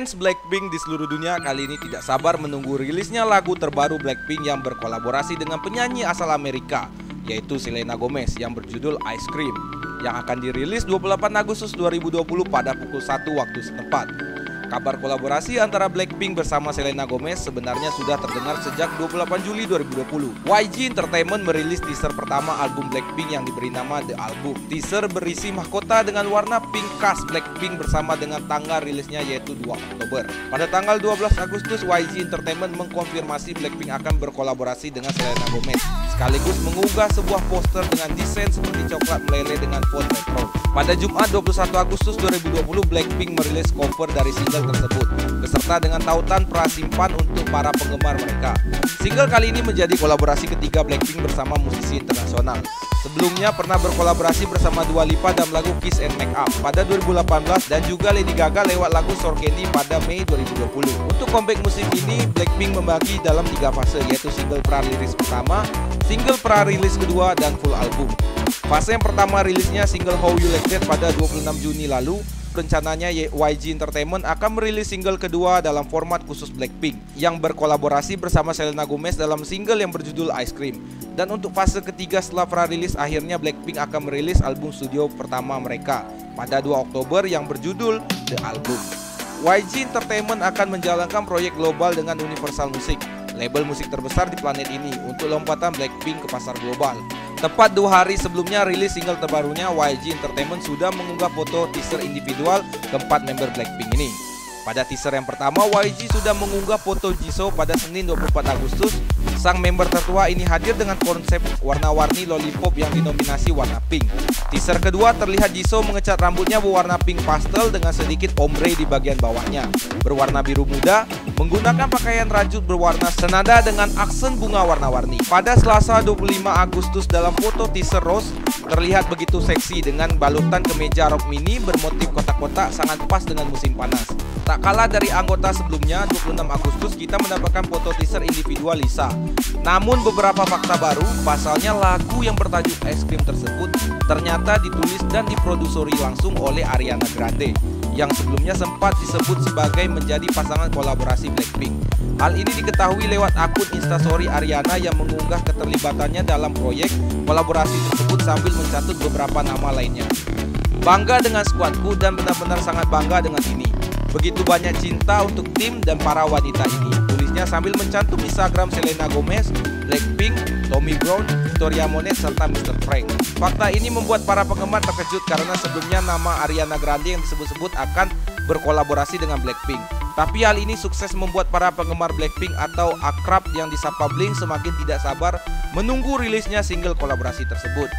Fans Blackpink di seluruh dunia kali ini tidak sabar menunggu rilisnya lagu terbaru Blackpink yang berkolaborasi dengan penyanyi asal Amerika, yaitu Selena Gomez yang berjudul Ice Cream, yang akan dirilis 28 Agustus 2020 pada pukul 1 waktu setempat. Kabar kolaborasi antara Blackpink bersama Selena Gomez sebenarnya sudah terdengar sejak 28 Juli 2020. YG Entertainment merilis teaser pertama album Blackpink yang diberi nama The Album. Teaser berisi mahkota dengan warna pink khas Blackpink bersama dengan tanggal rilisnya yaitu 2 Oktober. Pada tanggal 12 Agustus, YG Entertainment mengkonfirmasi Blackpink akan berkolaborasi dengan Selena Gomez, sekaligus mengunggah sebuah poster dengan desain seperti coklat meleleh dengan font retro. Pada Jumat 21 Agustus 2020, Blackpink merilis cover dari single tersebut beserta dengan tautan prasimpan untuk para penggemar mereka. Single kali ini menjadi kolaborasi ketiga Blackpink bersama musisi internasional. Sebelumnya pernah berkolaborasi bersama Dua Lipa dalam lagu Kiss and Make Up pada 2018 dan juga Lady Gaga lewat lagu Sour Candy pada Mei 2020. Untuk comeback musim ini, Blackpink membagi dalam 3 fase, yaitu single pra-rilis pertama, single pra-rilis kedua, dan full album. Fase yang pertama rilisnya single How You Like That pada 26 Juni lalu. Rencananya YG Entertainment akan merilis single kedua dalam format khusus Blackpink yang berkolaborasi bersama Selena Gomez dalam single yang berjudul Ice Cream. Dan untuk fase ketiga setelah pra-rilis, akhirnya Blackpink akan merilis album studio pertama mereka pada 2 Oktober yang berjudul The Album. YG Entertainment akan menjalankan proyek global dengan Universal Music, label musik terbesar di planet ini, untuk lompatan Blackpink ke pasar global. Tepat 2 hari sebelumnya rilis single terbarunya, YG Entertainment sudah mengunggah foto teaser individual keempat member Blackpink ini. Pada teaser yang pertama, YG sudah mengunggah foto Jisoo pada Senin 24 Agustus. Sang member tertua ini hadir dengan konsep warna-warni lollipop yang dinominasi warna pink. Teaser kedua terlihat Jisoo mengecat rambutnya berwarna pink pastel dengan sedikit ombre di bagian bawahnya, berwarna biru muda, menggunakan pakaian rajut berwarna senada dengan aksen bunga warna-warni. Pada Selasa 25 Agustus dalam foto teaser Rose terlihat begitu seksi dengan balutan kemeja rok mini bermotif kotak-kotak, sangat pas dengan musim panas. Tak kalah dari anggota sebelumnya, 26 Agustus kita mendapatkan foto teaser individual Lisa. Namun beberapa fakta baru, pasalnya lagu yang bertajuk Ice Cream tersebut ternyata ditulis dan diproduseri langsung oleh Ariana Grande, yang sebelumnya sempat disebut sebagai menjadi pasangan kolaborasi Blackpink. Hal ini diketahui lewat akun Instastory Ariana yang mengunggah keterlibatannya dalam proyek kolaborasi tersebut sambil mencatut beberapa nama lainnya. Bangga dengan skuadku dan benar-benar sangat bangga dengan ini. Begitu banyak cinta untuk tim dan para wanita ini, tulisnya sambil mencantum Instagram Selena Gomez, Blackpink, Tommy Brown, Victoria Monet, serta Mr. Frank. Fakta ini membuat para penggemar terkejut karena sebelumnya nama Ariana Grande yang disebut-sebut akan berkolaborasi dengan Blackpink. Tapi hal ini sukses membuat para penggemar Blackpink atau akrab yang disapa Blink semakin tidak sabar menunggu rilisnya single kolaborasi tersebut.